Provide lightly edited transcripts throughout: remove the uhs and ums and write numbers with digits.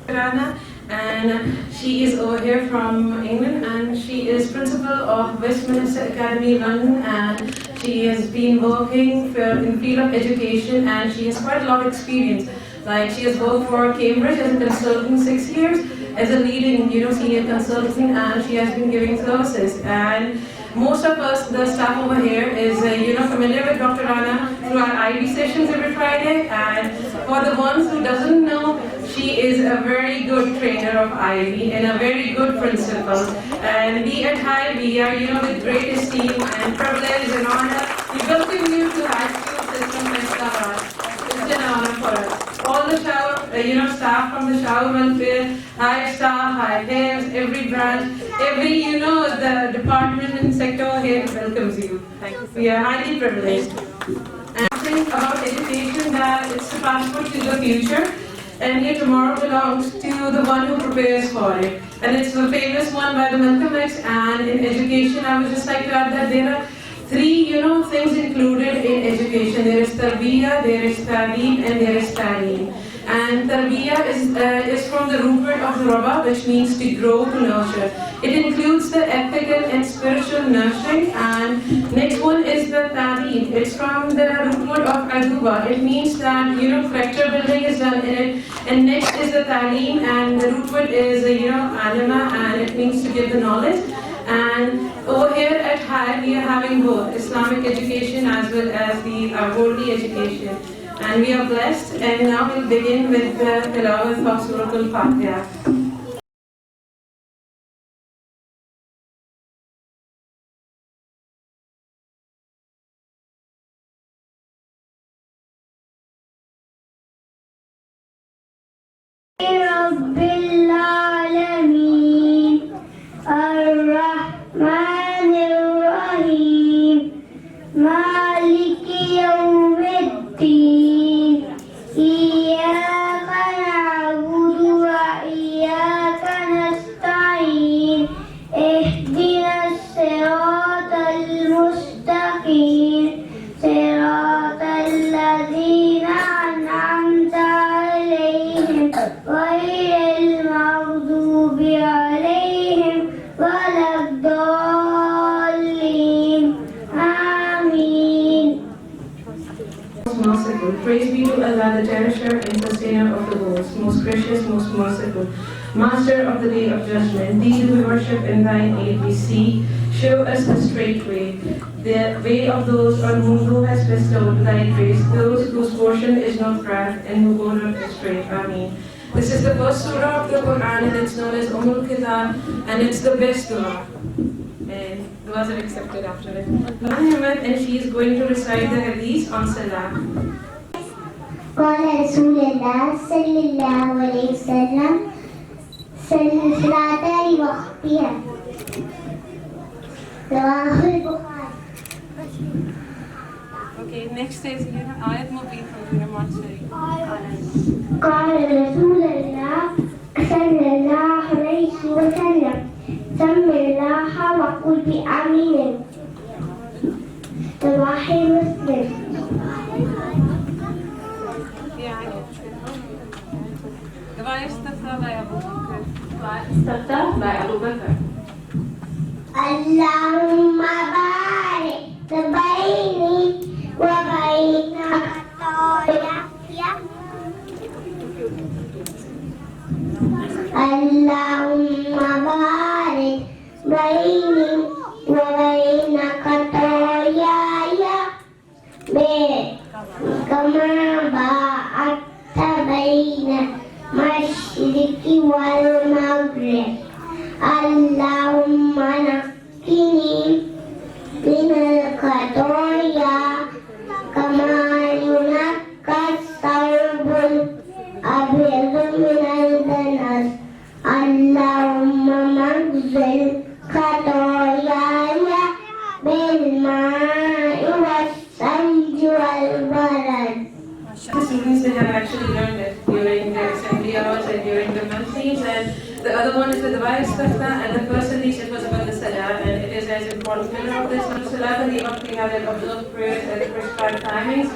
Rana, and she is over here from England, and she is principal of Westminster Academy, London, and she has been working in the field of education, and she has quite a lot of experience. Like, she has worked for Cambridge as a consultant 6 years, as a leading, senior consultant, and she has been giving services. And most of us, the staff over here, is familiar with Dr. Rana through our IB sessions every Friday. And for the ones who doesn't know, she is a very good trainer of IB and a very good principal. And we at HIVE, we are, with great esteem and privilege and honor, we welcome you to HIVE School System Islamabad. It's an honor for us. All the staff from the shower welfare, HIVE staff, HIVE HIVEs, every branch, every, the department and sector here welcomes you. Thank you. We are highly privileged. And I think about education that it's the passport to the future. And here tomorrow belongs to the one who prepares for it. And it's a famous one by the Malcolm X. And in education, I would just like to add that there are three, things included in education. There is tarbiyah, there is ta'aleem, and there is ta'aleem. And tarbiyah is from the root word of rabba, which means to grow, to nurture. It includes the ethical and spiritual nurturing. And next one is the ta'aleem. It's from the root word of aduba. It means that, character building is done in it. And next is the ta'aleem, and the root word is, alima, and it means to give the knowledge. And over here at HIVE, we are having both Islamic education as well as the worldly education. And we are blessed. And now we'll begin with the tilawat of Surah Al-Fatiha. Praise be to Allah, the cherisher and sustainer of the worlds, most gracious, most merciful, master of the day of judgment. Thee we worship in thine aid we seek. Show us the straight way, the way of those on whom thou hast bestowed thy grace, those whose portion is not wrath and who go not astray. Ameen. This is the first surah of the Quran, and it's known as Kitab, and it's the best surah. And du'as are accepted after it. And she is going to recite the hadith on Salah. قال رسول الله صلى الله عليه وسلم صلاة لوقتها رواه البخاري. Okay, next is ayat Mubin from Montessori. قال رسول الله صلى الله عليه وسلم سم الله وقل بآمين رواه مسلم. HIVE Staff by Abu Bakr. Staff by Abu Bakr. Allahumma barik baini wa baina khataaya. Allahumma barik baini wa baina khataaya kama ba'adta baina masyriqi wal maghrib. Allahumma naqqini minal khataaya kama yunaqqa thawbul abyadu minal danas. Allahumma maghfir khataaya bil ma'i was salji wal barad. The students, they have actually learned it during their assembly hours and during the monthlies, and the other one is the HIVE Staff, and the first at least it was about the Salah, and it is as important pillar of this. Salah and the we have that observed prayers at the prescribed timings.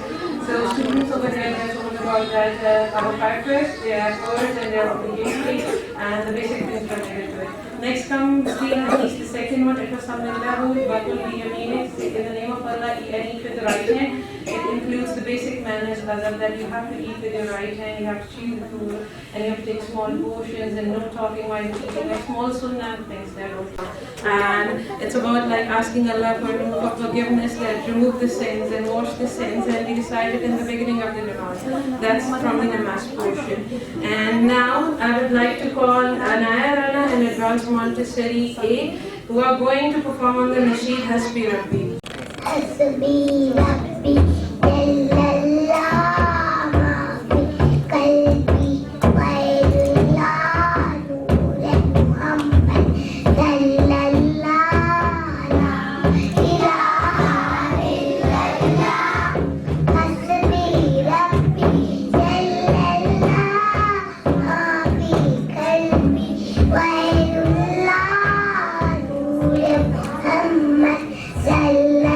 So students over here, they're told about that our 5 prayers, they are words and they are obligatory, and the basic things related to it. Next comes the second one. It was something that will be a meaning in the name of Allah, and eat with the right hand. It includes the basic manners that you have to eat with your right hand, you have to chew the food, and you have to take small portions and no talking while eating, like small sunnah things there also. And it's about like asking Allah for forgiveness, that remove the sins and wash the sins, and we decided in the beginning of the namaz. That's from the namaz portion. And now I would like to call Saima Rana and Advanced Montessori A, who are going to perform on the Nasheed Hasbi Rabbi. Hasbi Rabbi Jallallah ma fi qalbi wailullah nure Muhammad Jallallah la ilaha illallah. Hasbi Rabbi Jallallah ma fi qalbi wailullah nure Muhammad Jallallah.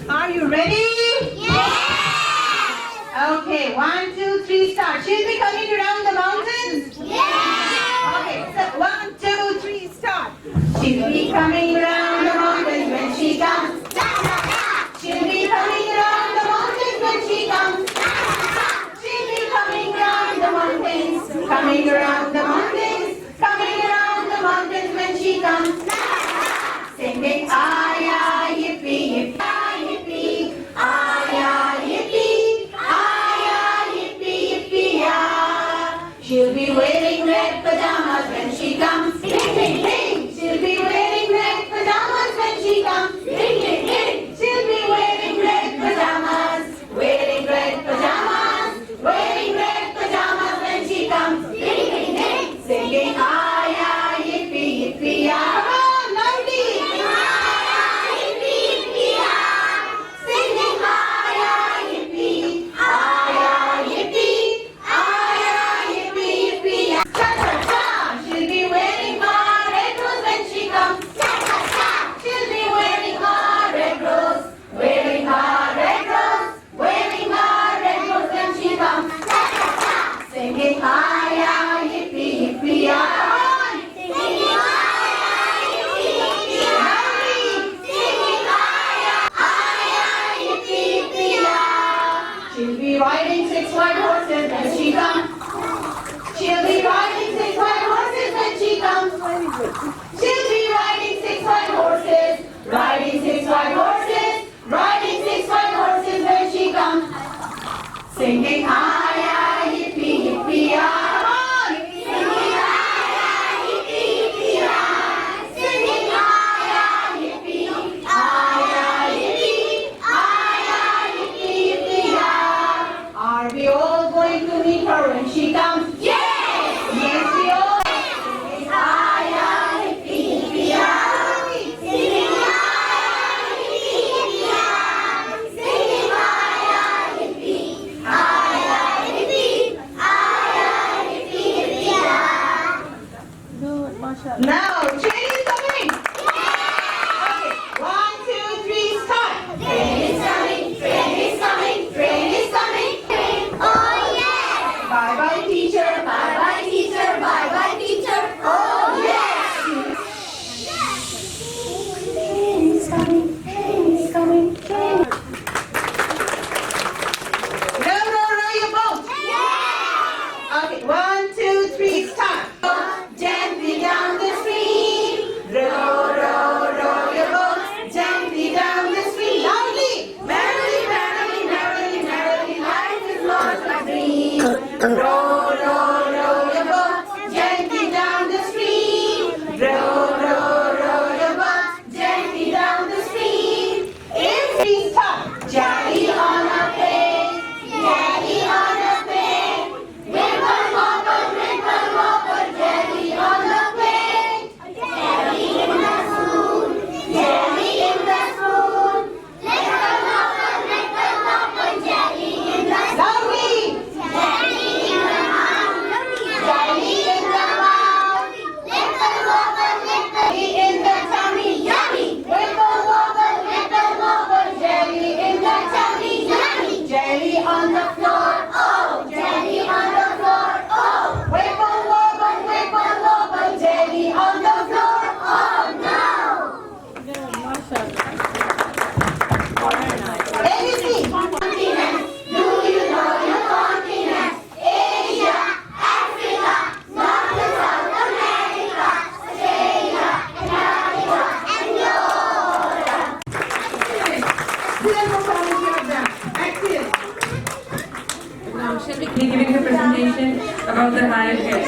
Are you ready? Yes! Okay, 1, 2, 3, start. She'll be coming around the mountains? Yes! Okay, so 1, 2, 3, start. She'll be coming around the mountains when she comes. She'll be coming around the mountains when she comes. She'll be coming around the mountains, coming around the mountains, coming around the mountains when she comes. Singing, ah, yippee, yippee. She'll be wearing red pajamas when she comes. She'll be wearing red pajamas information about the HIVE here.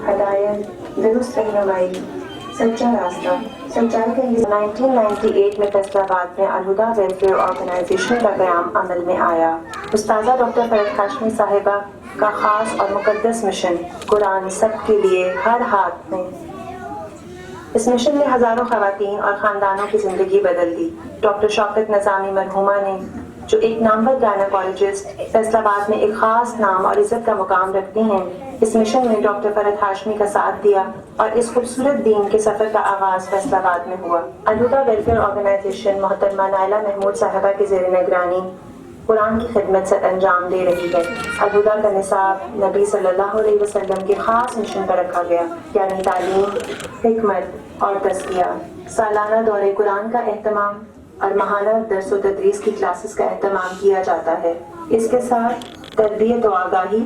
ہدایت درست رہنمائی سچا راستہ سچائی کا 1998 میں فیصل آباد میں الہدا ویلفیئر آرگنائزیشن کا قیام عمل میں آیا. استاذہ ڈاکٹر فرد ہاشمی صاحبہ کا خاص اور مقدس مشن قرآن سب کے لیے ہر ہاتھ میں. اس مشن نے ہزاروں خواتین اور خاندانوں کی زندگی بدل دی. ڈاکٹر شوکت نظامی مرحومہ نے جو ایک نامور گائنیکالوجسٹ فیصل آباد میں ایک خاص نام اور عزت کا مقام رکھتی ہیں، اس مشن میں ڈاکٹر فرد ہاشمی کا ساتھ دیا اور اس خوبصورت دین کے سفر کا آغاز فیصل آباد میں ہوا. الہدا ویلفیئر آرگنائزیشن محترمہ نائلہ محمود صاحبہ کی زیر نگرانی قرآن کی خدمت سے انجام دے رہی ہے. الہدا کا نصاب نبی صلی اللہ علیہ وسلم کے خاص مشن پر رکھا گیا، یعنی تعلیم، حکمت اور تزکیہ. سالانہ دورے قرآن کا اہتمام اور ماہانہ درس و تدریس کی کلاسز کا اہتمام کیا جاتا ہے. اس کے ساتھ تربیت و آگاہی،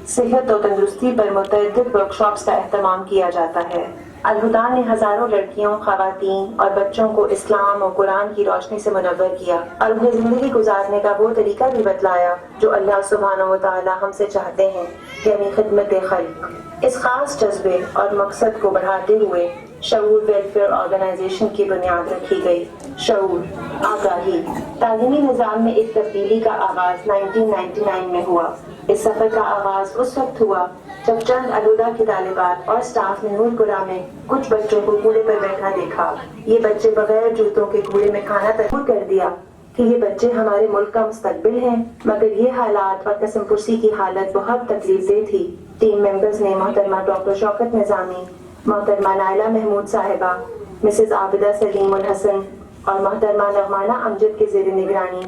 صحت و تندرستی پر متعدد ورکشاپس کا اہتمام کیا جاتا ہے. الہدا نے ہزاروں لڑکیوں، خواتین اور بچوں کو اسلام و قرآن کی روشنی سے منور کیا اور انہیں زندگی گزارنے کا وہ طریقہ بھی بتلایا جو اللہ سبحانہ و تعالی ہم سے چاہتے ہیں، یعنی خدمت خلق. اس خاص جذبے اور مقصد کو بڑھاتے ہوئے شعور ویلفیئر آرگنائزیشن کی بنیاد رکھی گئی. شعور، آگاہی. تعلیمی نظام میں ایک تبدیلی کا آغاز 1999 میں ہوا. اس سفر کا آغاز اس وقت ہوا جب چند الہدا کی طالبات اور سٹاف نے نور پورہ میں کچھ بچوں کو کوڑے پر بیٹھا دیکھا. یہ بچے بغیر جوتوں کے کوڑے میں کھانا تصور کر دیا کہ یہ بچے ہمارے ملک کا مستقبل ہیں، مگر یہ حالات اور قسم پرسی کی حالت بہت تکلیف دہ تھی. ٹیم ممبرز نے محترمہ ڈاکٹر شوکت نظامی، محترمہ نائلہ محمود صاحبہ، مسز عابدہ سلیم الحسن اور محترمہ نغمانہ امجد کے زیر نگرانی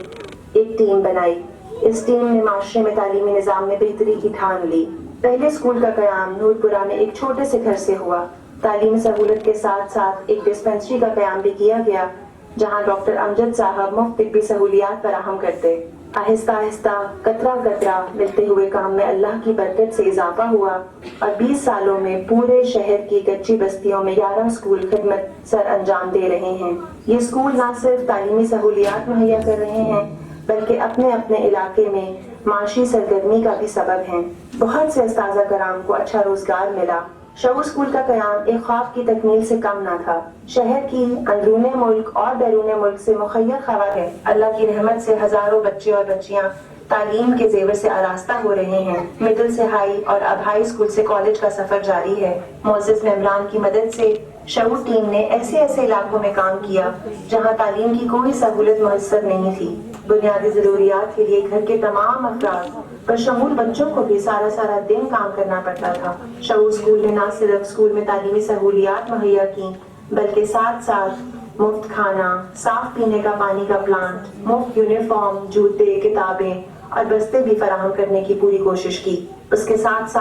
ایک ٹیم بنائی. اس ٹیم نے معاشرے میں تعلیمی نظام میں بہتری کی ٹھان لی. پہلے اسکول کا قیام نور پورہ میں ایک چھوٹے سے گھر سے ہوا. تعلیمی سہولت کے ساتھ ساتھ ایک ڈسپنسری کا قیام بھی کیا گیا جہاں ڈاکٹر امجد صاحب مفت طبی سہولیات فراہم کرتے. آہستہ آہستہ قطرہ قطرہ ملتے ہوئے کام میں اللہ کی برکت سے اضافہ ہوا اور 20 سالوں میں پورے شہر کی کچی بستیوں میں 11 اسکول خدمت سر انجام دے رہے ہیں. یہ اسکول نہ صرف تعلیمی سہولیات مہیا کر رہے ہیں بلکہ اپنے اپنے علاقے میں معاشی سرگرمی کا بھی سبب ہیں. بہت سے اساتذہ کرام کو اچھا روزگار ملا. شعور اسکول کا قیام ایک خواب کی تکمیل سے کم نہ تھا. شہر کی اندرون ملک اور بیرون ملک سے مخیر خواتین اللہ کی رحمت سے ہزاروں بچے اور بچیاں تعلیم کے زیور سے آراستہ ہو رہے ہیں. مڈل سے ہائی اور اب ہائی اسکول سے کالج کا سفر جاری ہے. معزز ممبران کی مدد سے شعور ٹیم نے ایسے علاقوں میں کام کیا جہاں تعلیم کی کوئی سہولت میسر نہیں تھی. بنیادی ضروریات کے لیے گھر کے تمام افراد پر شمول بچوں کو بھی سارا دن کام کرنا پڑتا تھا. شعور اسکول نے نہ صرف اسکول میں تعلیمی سہولیات مہیا کی بلکہ ساتھ مفت کھانا، صاف پینے کا پانی کا پلانٹ، مفت یونیفارم، جوتے، کتابیں اور بستے بھی فراہم کرنے کی پوری کوشش کی. اس کے ساتھ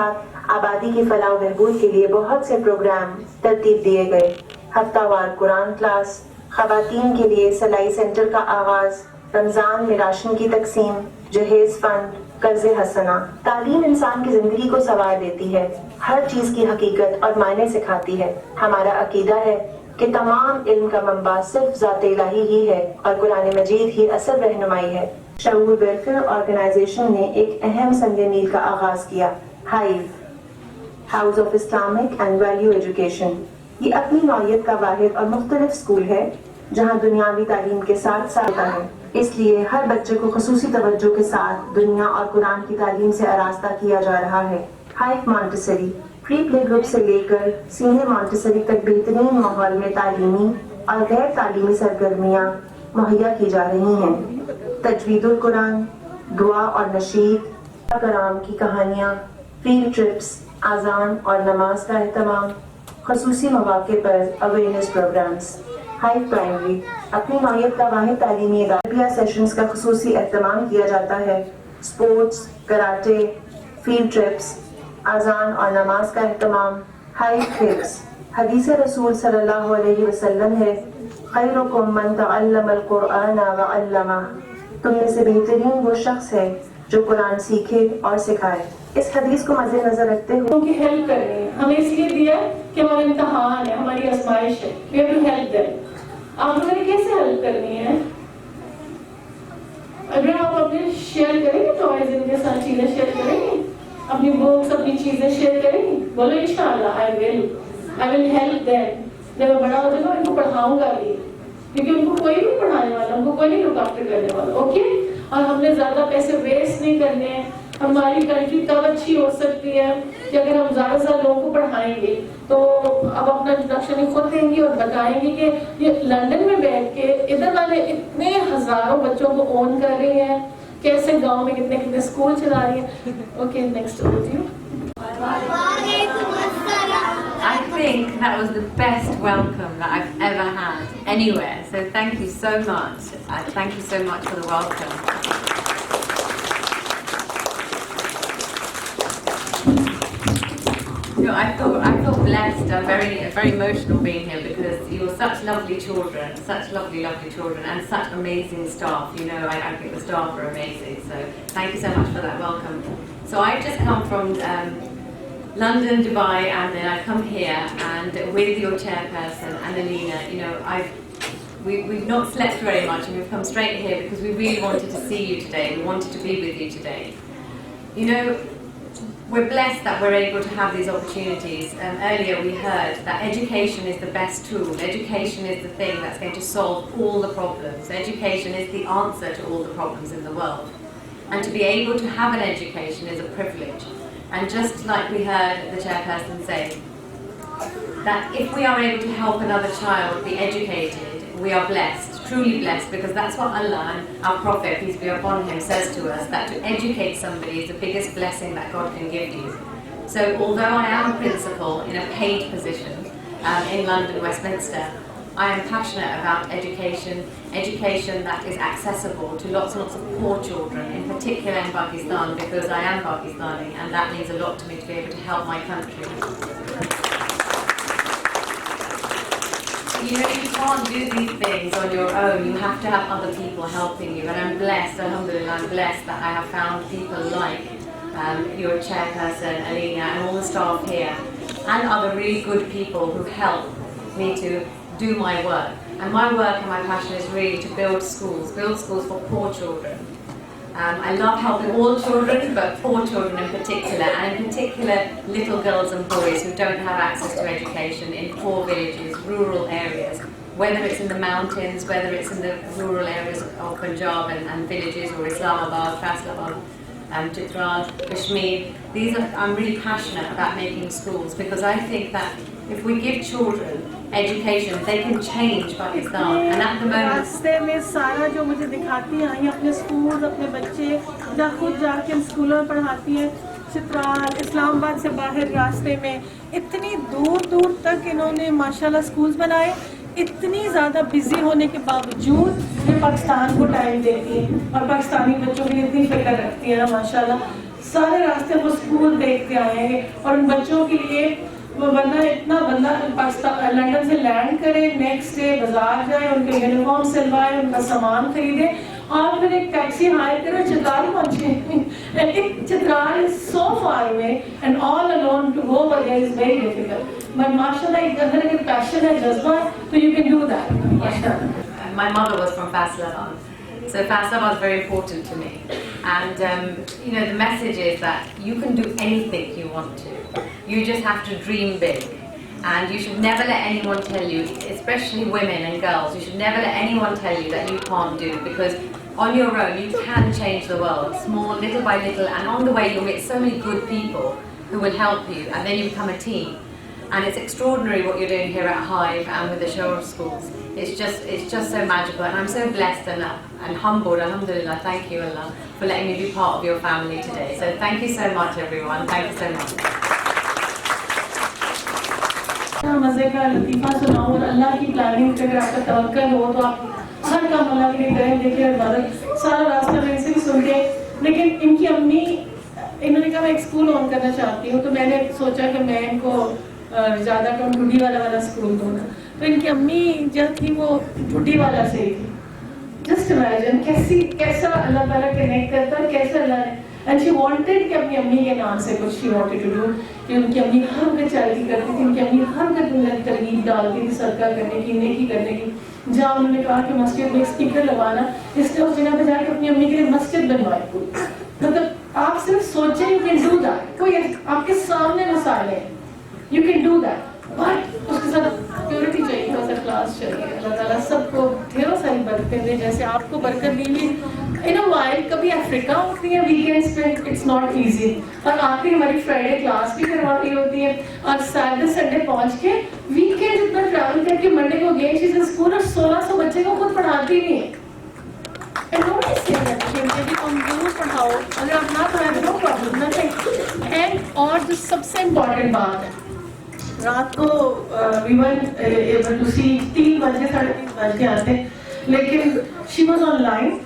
آبادی کی فلاح و بہبود کے لیے بہت سے پروگرام ترتیب دیے گئے. ہفتہ وار قرآن کلاس، خواتین کے لیے سلائی سینٹر کا آغاز، رمضان میں راشن کی تقسیم، جہیز فنڈ، قرض حسنہ. تعلیم انسان کی زندگی کو سنوار دیتی ہے، ہر چیز کی حقیقت اور معنی سکھاتی ہے. ہمارا عقیدہ ہے کہ تمام علم کا منبع صرف ذات الہی ہی ہے اور قرآن مجید ہی اصل رہنمائی ہے. شعور ویلفیئر آرگنائزیشن نے ایک اہم سنگ میل کا آغاز کیا، hive house of Islamic and value education. یہ اپنی نوعیت کا واحد اور مختلف اسکول ہے جہاں دنیاوی تعلیم کے ساتھ ہوتا ہے. اس لیے ہر بچے کو خصوصی توجہ کے ساتھ دنیا اور قرآن کی تعلیم سے آراستہ کیا جا رہا ہے. ہائیو مانٹیسری پری پلے گروپ سے لے کر سینئر مانٹیسری تک بہترین ماحول میں تعلیمی اور غیر تعلیمی سرگرمیاں مہیا کی جا رہی ہیں. تجوید القرآن، دعا اور نشید، کرام کی کہانیاں، فیلڈ ٹرپس، اذان اور نماز کا اہتمام، خصوصی مواقع پر اویئرنیس پروگرامز. ہائیو پرائمری اپنی نوعیت کا واحد تعلیمی ادارہ سیشنز کا خصوصی اہتمام کیا جاتا ہے. اسپورٹس، کراٹے، فیلڈ ٹرپس، اذان اور نماز کا اہتمام. ہائیو حفظ حدیث رسول صلی اللہ علیہ وسلم ہے، خیرکم من تعلم القرآن وعلمہ. تم میں سے بہترین وہ شخص ہے جو قرآن سیکھے اور سکھائے. اس حدیث کو مد نظر رکھتے ہوئے ان کی ہیلپ کرنی ہے. ہمیں اس لیے دیا کہ ہمارا امتحان ہے، ہماری آزمائش ہے. We have to help them. आप लोगों ने कैसे हेल्प करनी है? अगर आप अपने शेयर करेंगे टॉयज, इनके साथ चीजें शेयर करेंगे, अपनी बुक्स, अपनी चीजें शेयर करेंगे, बोलो इंशाअल्लाह आई विल हेल्प देम। जब मैं बड़ा हो जाऊंगा इनको पढ़ाऊंगा भी, क्योंकि उनको कोई नहीं पढ़ाने वाला, उनको कोई नहीं लुक आफ्टर करने वाला। ओके, और हमने ज्यादा पैसे वेस्ट नहीं करने हैं। हमारी कंट्री तब अच्छी हो सकती है कि अगर हम ज्यादा से ज्यादा लोगों को पढ़ाएंगे। तो अब अपना इंट्रोडक्शन खुद देंगी और बताएंगे कि ये लंदन में बैठ के इधर वाले इतने हजारों बच्चों को ओन कर रही हैं, कैसे गांव में कितने कितने स्कूल चला रही हैं। Okay, next over to you. I think that was the best welcome that I've ever had anywhere. So thank you so much. Thank you so much for the welcome. You know, I feel blessed. I'm very emotional being here because you're such lovely children, such lovely children, and such amazing staff. You know, I think the staff are amazing. So thank you so much for that welcome. So I've just come from London, Dubai, and then I've come here, and with your chairperson, Annalena, you know, we've not slept very much, and we've come straight here because we really wanted to see you today. We wanted to be with you today. You know, we're blessed that we're able to have these opportunities. Earlier we heard that education is the best tool. Education is the thing that's going to solve all the problems. Education is the answer to all the problems in the world. And to be able to have an education is a privilege. And just like we heard the chairperson say, that if we are able to help another child be educated, we are blessed, truly blessed, because that's what Allah and our Prophet, peace be upon him, says to us, that to educate somebody is the biggest blessing that God can give you. So although I am principal in a paid position in London, Westminster, I am passionate about education that is accessible to lots and lots of poor children, in particular in Pakistan, because I am Pakistani, and that means a lot to me to be able to help my country. You know, you can't do these things on your own. You have to have other people helping you, and I'm blessed, alhamdulillah, I'm blessed that I have found people like your chairperson, Alina, and all the staff here, and other really good people who help me to do my work. And my work and my passion is really to build schools for poor children. I love helping all children, but poor children in particular, and in particular little girls and boys who don't have access to education in poor villages, rural areas, whether it's in the mountains, whether it's in the rural areas of Punjab and villages, or Islamabad, Faisalabad, Chitral, Kashmir. I'm really passionate about making schools, because I think that if we give children education, they can change Pakistan. And at the moment, रास्ते में सारा जो मुझे दिखाती हैं, ये अपने school, अपने बच्चे खुद जाके स्कूलों में पढ़ाती हैं। चित्राल, इस्लामाबाद से बाहर रास्ते में इतनी दूर दूर तक इन्होंने माशाल्लाह स्कूल्स बनाए। इतनी ज़्यादा बिजी होने के बावजूद ये पाकिस्तान को टाइम देती है, और पाकिस्तानी बच्चों की इतनी फिक्र रखती है ना माशाल्लाह। सारे रास्ते वो स्कूल देखते आए हैं, और उन बच्चों के लिए वो इतना बंदा पाकिस्तान लंदन से लैंड करे, नेक्स्ट डे बाजार जाए, उनके यूनिफॉर्म सिलवाए, उनका सामान खरीदे, और फिर एक टैक्सी हायर करे, चित्राल पहुंचे। Chitral is so far away, and all alone to go over there is very difficult. But माशाल्लाह एक अंदर अगर पैशन है, जज्बा है, तो यू कैन डू दैट माशाल्लाह। my mother was from Faisalabad, so Faisalabad is very important to me. And you know, the message is that you can do anything you want to. You just have to dream big, and you should never let anyone tell you, especially women and girls, you should never let anyone tell you that you can't do, because on your own you can change the world, small, little by little, and on the way you'll meet so many good people who will help you, and then you become a team. And it's extraordinary what you're doing here at HIVE and with the show schools. It's just so magical, and I'm so blessed and humbled, alhamdulillah, thank you Allah, for letting me be part of your family today. So thank you so much everyone, thank you so much. मज़े का लतीफ़ा सुनाऊँ, और अल्लाह की planning पे अगर आपका तवक्कल हो तो आप हर काम अल्लाह के लिए करें। देखिए इबादत सारा रास्ता मैं इनसे भी सुन के, लेकिन इनकी अम्मी, इन्होंने कहा मैं एक स्कूल ऑन करना चाहती हूँ, तो मैंने सोचा कि मैं इनको ज़्यादा कम ढूढ़ी वाला स्कूल दूँगा। तो इनकी अम्मी जब थी वो ढूढ़ी से ही थी। जस्ट इमेजिन कैसा अल्लाह ताला कनेक्ट करता है, कैसे अल्लाह ने एंड शी वांटेड कि अपनी अम्मी के नाम से कुछ शी वांटेड टू डू, कि उनकी अम्मी हर वक्त चैरिटी करती थी, उनकी अम्मी हर वक्त तरगीब डालती थी सदका करने की, नेकी करने की। जहाँ उन्होंने कहा कि मस्जिद में एक स्पीकर लगाना, इसलिए उस जगह पे जाके अपनी अम्मी के लिए मस्जिद बनवाई पूरी। मतलब आप सिर्फ सोचें, यू कैन डू दैट, कोई आपके सामने मसाले हैं, you can do that, but उसके साथ प्योरिटी चाहिए, थोड़ा सा क्लास चाहिए। अल्लाह ताला सबको ढेरों सारी बरकतें दे, जैसे आपको बरकत दी हुई इन अ वाइल। कभी अफ्रीका होती है वीकेंड्स पे, इट्स नॉट ईजी, और आके हमारी फ्राइडे क्लास भी करवा रही होती है, और सैटरडे संडे पहुंच के वीकेंड इतना ट्रैवल करके मंडे को गए शीज इन स्कूल, और 1600 बच्चे को खुद पढ़ाती नहीं है। एंड नोबडी से कि तुम जरूर पढ़ाओ, अगर आप ना पढ़ाए तो नो प्रॉब्लम, नथिंग। एंड और जो सबसे इम्पोर्टेंट बात है, रात को वी वर एबल टू सी 3 बजे 3:30 बजे आते, लेकिन शी वाज ऑनलाइन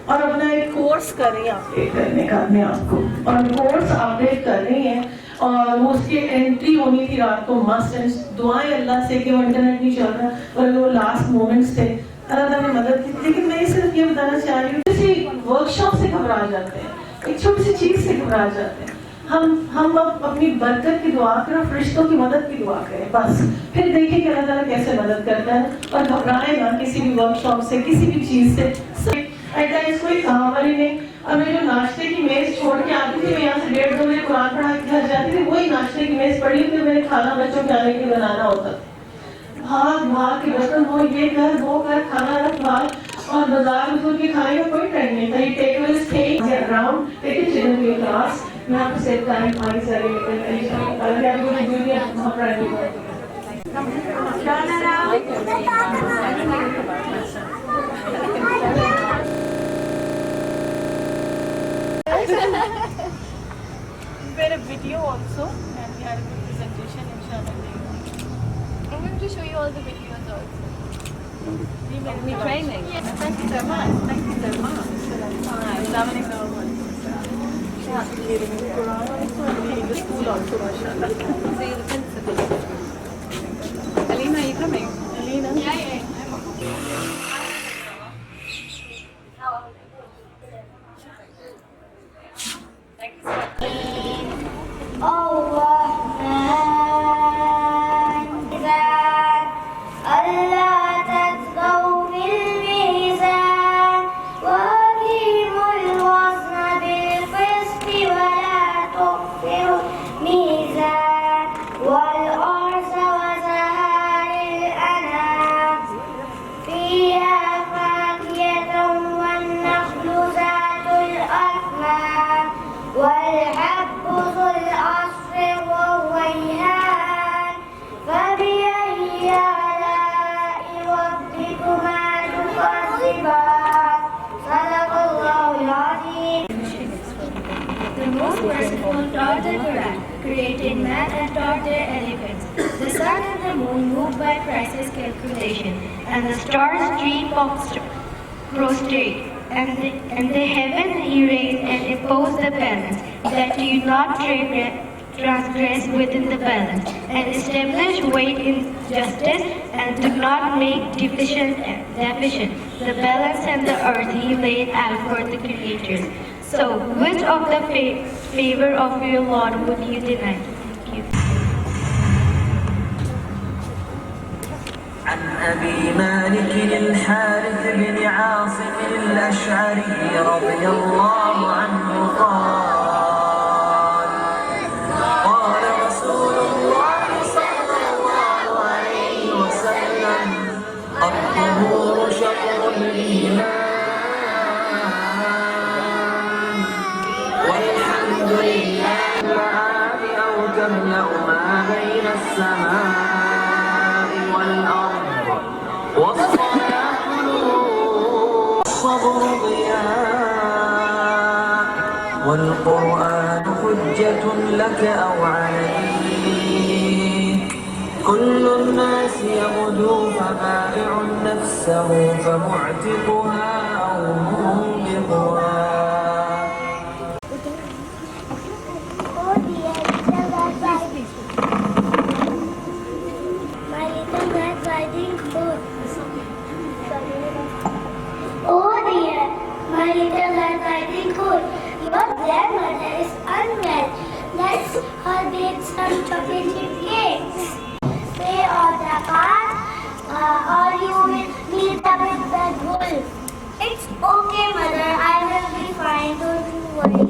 और अपना एक कोर्स कर रही है अपडेट करने का अपने आप को, और कोर्स अपडेट कर रही है, और वो उसकी एंट्री होनी थी रात को मस्ट, एंड दुआएं अल्लाह से कि वो इंटरनेट नहीं चल रहा, और वो लास्ट मोमेंट्स थे, अल्लाह ताला ने मदद की। लेकिन मैं सिर्फ ये बताना चाह रही हूँ, किसी वर्कशॉप से घबरा जाते हैं, एक छोटी सी चीज से घबरा जाते हैं। हम अब अपनी बरकत की दुआ करें और फरिश्तों की मदद की दुआ करें बस, फिर देखिए कि अल्लाह ताला कैसे मदद करता है, और घबराए ना किसी भी वर्कशॉप से, किसी भी चीज से। कोई वाली ने, और मैं जो नाश्ते की मेज छोड़ के आती थी, मैं यहाँ से 1.5-2 बजे कुरान पढ़ा के घर जाती थी, वही नाश्ते की मेज पड़ी, फिर मैंने खाना बच्चों के आने के लिए बनाना होता, भाग के बर्तन वो ये कर वो कर, खाना रख भाग, और बाजार में के खाने का कोई टाइम नहीं था। ये take away stay around, take it children to your class, मैं आपको सेव टाइम हमारी सारी अगर आप लोग जूनियर हम private a video also, and we had a good presentation, InshaAllah. I'm going to show you all the videos also. We training. Yes, thank you so much. Thank you so much. Leading the Quran also, and leading the school also, mashallah. See the principal. Alina, are you coming? Alina? Yeah. Taught the Quran, created man and taught their elephants. The sun and the moon moved by Christ's calculation, and the stars dream prostrate, and the heaven he raised and imposed the balance, that you not transgress within the balance, and establish weight in justice, and do not make deficient the balance and the earth he laid out for the creatures. So, which of the favor of your Lord would you deny? Thank you. عن أبي مالك الحارث بن عاصم الأشعري رضي الله عنه قال قال رسول الله صلى الله عليه وسلم الطهور شطر الإيمان والحمد لله العالي أو تملأ ما بين السماء والأرض والصلاة نور والصبر ضياء والقرآن حجة لك أو عليك كل الناس يغدو فبائع نفسه فمعتقها أو موبقها. Oh dear, my little red riding hood. He was glad my some chocolate chip cakes. Pay all the cards, or you will meet up with the wolf. It's okay, mother. I will be fine. Don't you worry.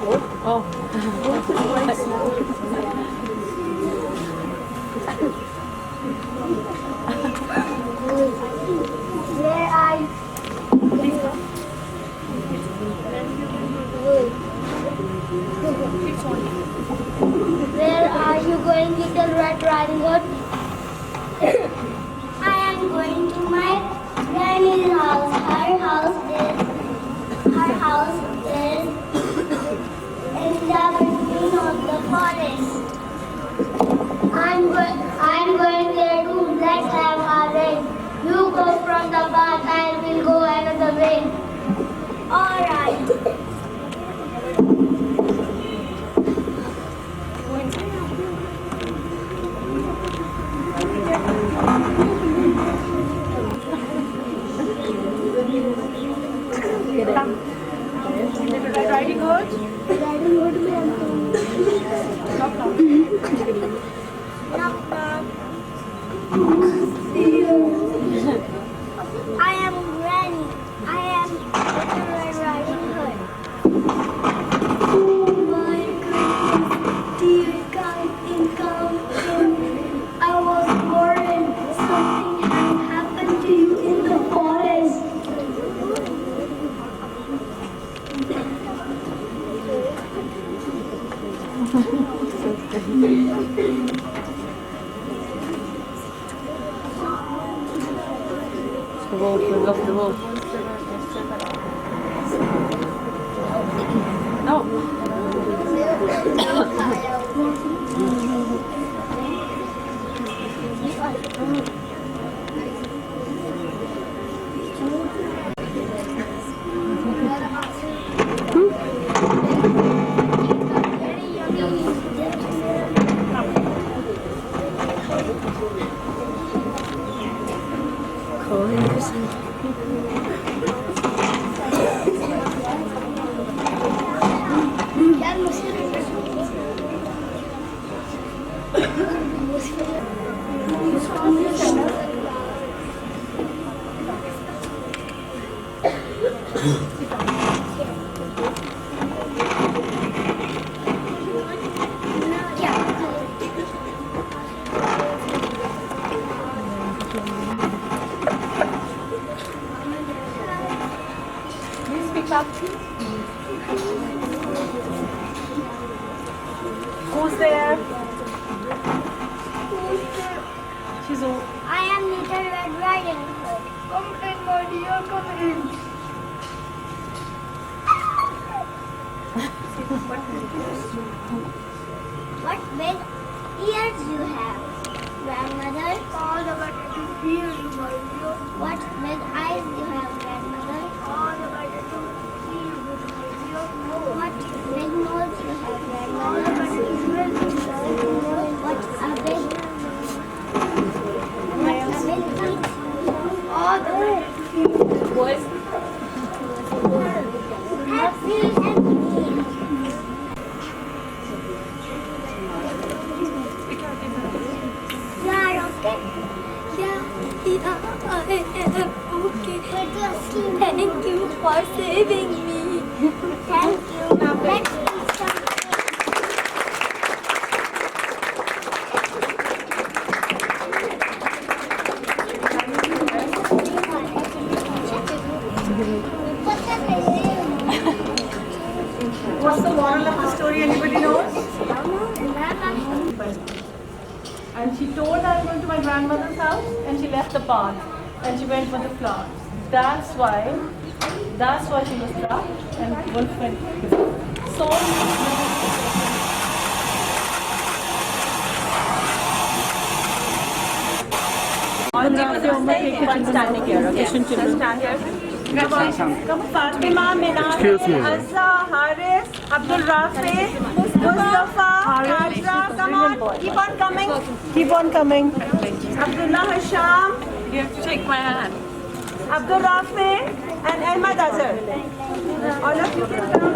What a beautiful flower. Where are you? Where are you going, Little Red Riding Hood? I am going to my granny's house. Her house is in the beginning of the forest. I'm going there too. Let's have a race. You go from the path and we'll go another way. All right. Riding Hood? Riding Hood में हम knock knock. I am Granny. I am Little Red Riding Hood. My goodness, dear come in. I was worried something had happened to you in the forest. The wolf, we love the wolf. No. Who's there? She's all. I am Little Red Riding Hood. Come in, my dear, come in. What big ears you have, grandmother? All the way to hear you, my dear. What big eyes you have, grandmother? All the way to see you, my dear. What big nose you have, grandmother? All the way to smell you. What a big all the way to you. Boys. Happy and yeah, okay. Yeah, I am okay. Thank you for saving me. Thank you. Now let's eat some. What's the moral of the story? Anybody knows? And she told, I'm going to my grandmother's house, and she left the path and she went for the flowers. That's why she was trapped and wolf went. So standing here, okay? Stand here. Come Fatima, Minaj, Azza, Haris, Abdul Rafi, Mustafa, Hajra, come on, keep on coming. Keep on coming. Abdullah Hasham. You have to take my hand. Abdul Rafi and Ahmad Azhar. All of you can come.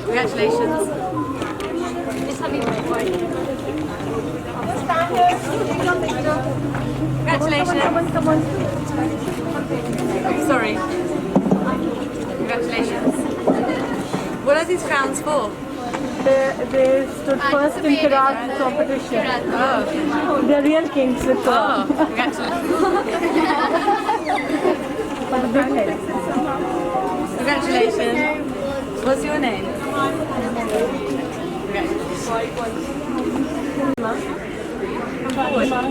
Congratulations. Stand here. Take your picture. Congratulations. Come on. Sorry. Congratulations. What are these crowns for? They stood first in Quran competition. Oh, They're real kings with oh, congratulations. Congratulations. What's your name?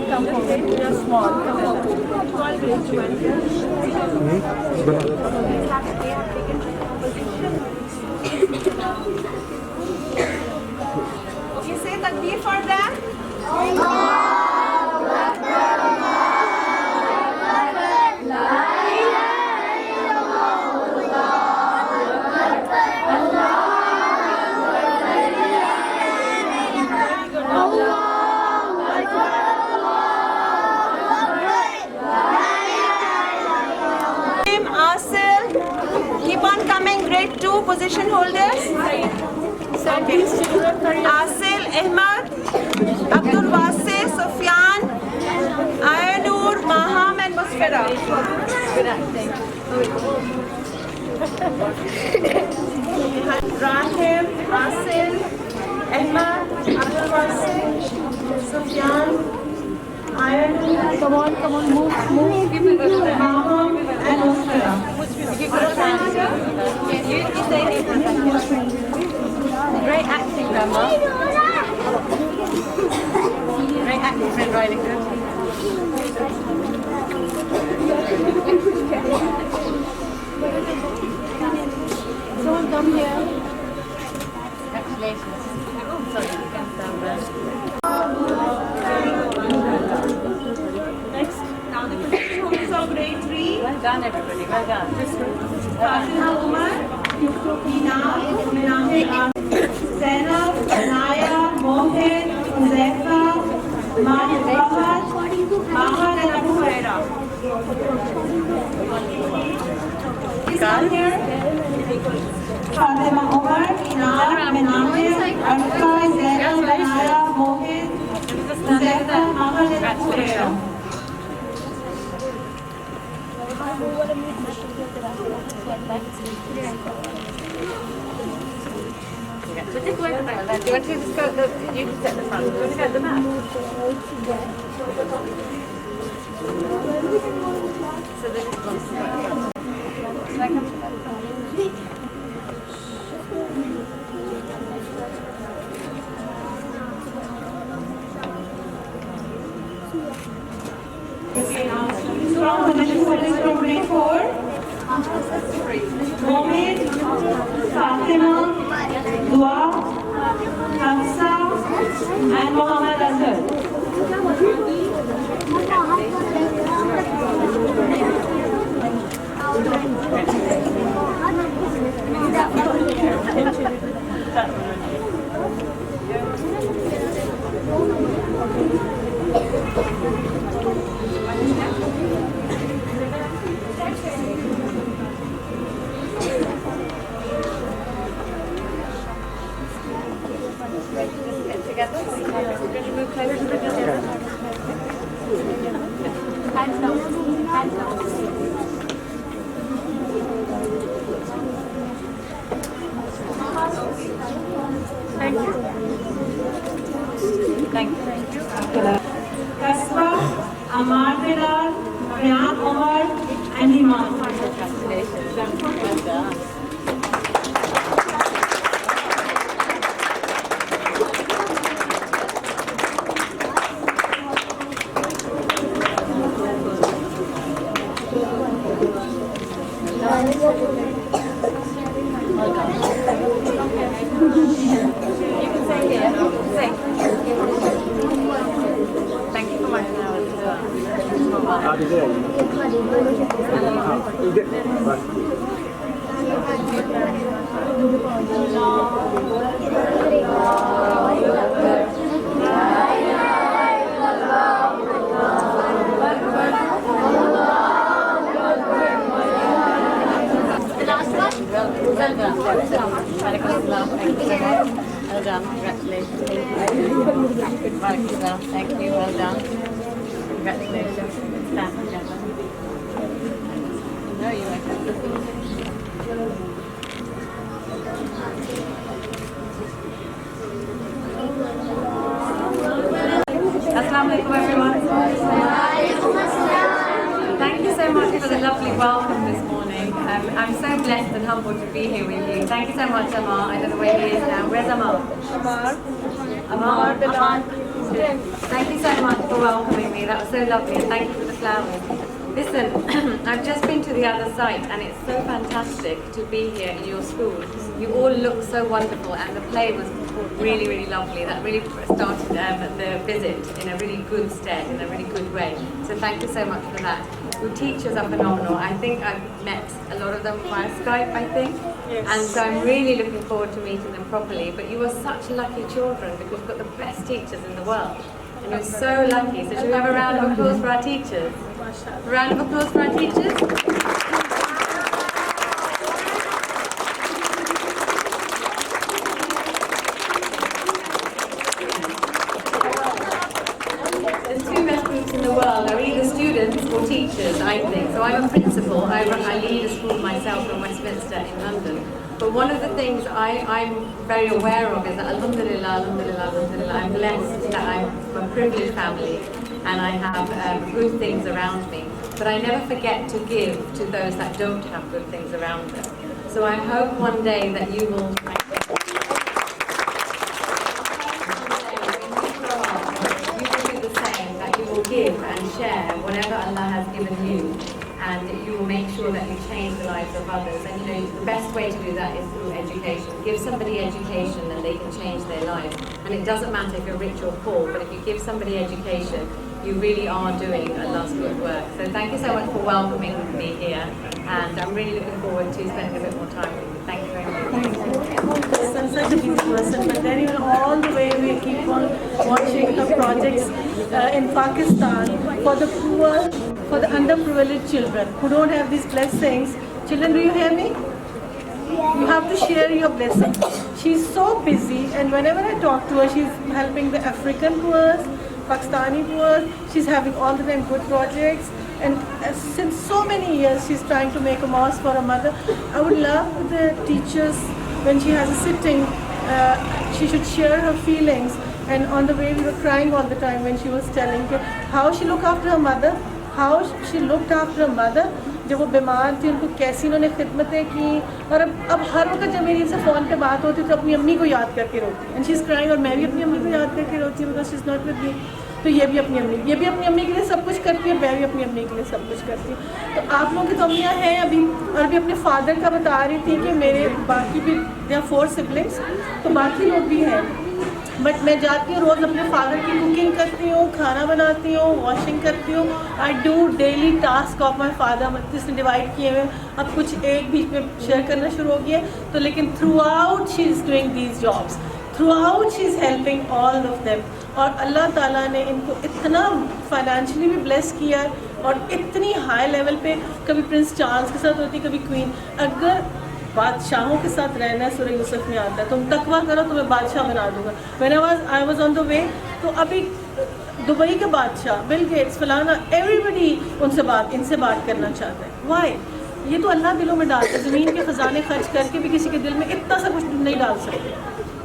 Come forward. You're small. Come on. You say takbir for them? Keep on coming, grade 2 position holders. Asil, Ahmad, Abdul Wasi, Sufyan, Ayanur, Maham and Musfira. Rahim, Asil, Ahmad, Abdul Wasi, Sufyan, Ayanur. Come on, move. Maham and Musfira. Great acting, Grandma. Great acting, Red Riding Hood. Someone come here. Congratulations. Oh, sorry, you can stand there. Next. Now the position holders of grade 3. Well done, everybody. Well done. Fatima Umar, Hina, Minahir, Zainab, Naya, Mohit, Huzaifa, Mahad, and Abu Huraira. Please come here. Fatima Umar, Hina, Minahir, Arfa, Zainab, Naya, Mohit, Huzaifa, Mahad, and Abu Huraira. So just wait a minute. Do you want to just go? You can set the front. Do you want to go at the back? So this is one. Should I come to that? Strong position holders from grade 4. Mohammed, Fatima, Dua, Hafsa, and Muhammad Azhar. Kasba, Amar Bilal, Ryan Omar, and Iman. Thank you for my flowers as well. आप इधर Well done, congratulations. Thank you, well done. Congratulations. Stand together. No, you were. Assalamu alaikum everyone. Thank you so much for the lovely welcome this morning. I'm so blessed and humbled to be here with you. Thank you so much, Amar. I don't know where he is now. Where's Amar? Amar. Thank you so much for welcoming me. That was so lovely, and thank you for the flowers. Listen, I've just been to the other site, and it's so fantastic to be here in your school. You all look so wonderful, and the play was really, really lovely. That really started the visit in a really good stead, in a really good way. So thank you so much for that. Your teachers are phenomenal. I think I've met a lot of them via Skype, I think. Yes. And so I'm really looking forward to meeting them properly. But you are such lucky children because you've got the best teachers in the world. And you're so lucky. So should we have a round of applause for our teachers? A round of applause for our teachers? In the world are either students or teachers, I think. So I'm a principal, I lead a school myself in Westminster in London. But one of the things I'm very aware of is that alhamdulillah, I'm blessed that I'm from a privileged family and I have good things around me. But I never forget to give to those that don't have good things around them. So I hope one day that you will give and share whatever Allah has given you, and you will make sure that you change the lives of others. And you know, the best way to do that is through education. Give somebody education and they can change their lives. And it doesn't matter if you're rich or poor, but if you give somebody education, you really are doing Allah's good work. So thank you so much for welcoming me here, and I'm really looking forward to spending a bit more time with you. Thank you very much. I'm such a busy person, but then even all the way we keep on watching the projects in Pakistan for the poor, for the underprivileged children who don't have these blessings. Children, do you hear me? You have to share your blessings. She's so busy, and whenever I talk to her, she's helping the African poor, Pakistani poor. She's having all the time good projects, and since so many years she's trying to make a mosque for her mother. I would love the teachers, when she has a sitting, she should share her feelings. And on the way we were crying all the time when she was telling how she looked after her mother, जब वो बीमार थी उनको कैसी उन्होंने खिदमतें की, और अब हर वक्त जब मेरी इनसे फ़ोन पे बात होती तो अपनी अम्मी को याद करके रोती, एंड शी इज़ क्राइंग, और मैं भी अपनी अम्मी को याद करके रोती हूँ because she is not with me. तो ये भी अपनी अम्मी के लिए सब कुछ करती है, मैं भी अपनी अम्मी के लिए सब कुछ करती हूँ. तो आप लोगों की तो अम्मियाँ हैं अभी, और अभी अपने फादर का बता रही थी कि मेरे बाकी भी 4 सिबलिंग्स, तो बाकी लोग भी हैं. बट मैं जाती हूँ रोज़ अपने फादर की कुकिंग करती हूँ, खाना बनाती हूँ, वॉशिंग करती हूँ. I do daily task of my father, जिसने डिवाइड किए हुए. अब कुछ एक बीच में शेयर करना शुरू हो गया, तो लेकिन through out she is doing these jobs, through out she is helping all of them. और अल्लाह ताला ने इनको इतना फाइनेंशियली भी ब्लेस किया है, और इतनी हाई लेवल पे, कभी प्रिंस चार्ल्स के साथ होती, कभी क्वीन. अगर बादशाहों के साथ रहना है, सूरह यूसुफ में आता है, तुम तकवा करो तो मैं बादशाह बना दूंगा. When I was on the way, तो अभी दुबई के बादशाह बिल गेट्स फलाना एवरीबडी इनसे बात करना चाहता है. वाई? ये तो अल्लाह दिलों में डालता है. ज़मीन के ख़जाने खर्च करके भी किसी के दिल में इतना सा कुछ नहीं डाल सकते.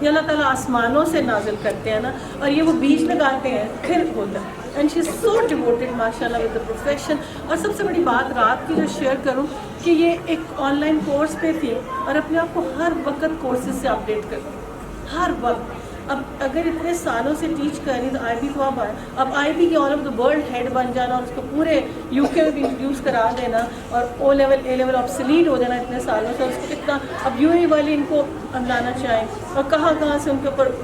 ये अल्लाह ताला आसमानों से नाजिल करते हैं ना, और ये वो बीज लगाते हैं, फिर होता है. And she is so devoted माशाल्लाह विद द प्रोफेशन. और सबसे बड़ी बात रात की जो शेयर करूं कि ये एक ऑनलाइन कोर्स पे थी, और अपने आप को हर वक्त कोर्सेज से अपडेट करती, हर वक्त. अब अगर इतने सालों से टीच कर रही तो IB को अब IB की all of the world head बन जाना, और उसको पूरे UK में भी इंट्रोड्यूस करा देना, और O level A level obsolete हो जाना इतने सालों से. उसको इतना अब UAE वाले इनको लाना चाहें, और कहाँ से उनके ऊपर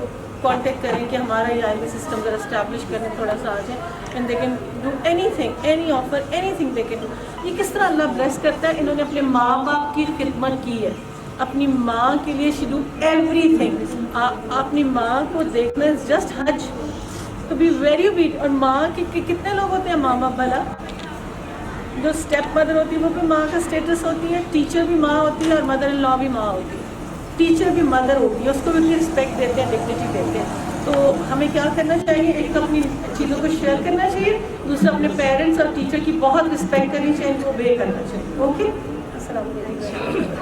کانٹیکٹ کریں کہ ہمارا یہ IB سسٹم ذرا اسٹیبلش کرنے تھوڑا سا آ جائے, and they can do any thing, any offer, any thing they can do. یہ کس طرح اللہ بلیس کرتا ہے, انہوں نے اپنے ماں باپ کی خدمت کی ہے, اپنی ماں کے لیے شی ڈو ایوری تھنگ. اپنی ماں کو دیکھنا از جسٹ حج, تو بی ویری اوبیڈینٹ. اور ماں کے کتنے لوگ ہوتے ہیں ماں باپ بھلا, جو اسٹیپ مدر ہوتی ہے وہ بھی ماں کا اسٹیٹس ہوتی ہے, ٹیچر بھی ماں ہوتی ہے اور مدر ان لا بھی ماں ہوتی ہے, ٹیچر بھی مدر ہوتی ہے, اس کو بھی اپنی رسپیکٹ دیتے ہیں, ڈگنیٹی دیتے ہیں. تو ہمیں کیا کرنا چاہیے, ایک تو اپنی چیزوں کو شیئر کرنا چاہیے, دوسرا اپنے پیرنٹس اور ٹیچر کی بہت رسپیکٹ کرنی چاہیے, ان کو اوبے کرنا چاہیے. اوکے, السلام علیکم.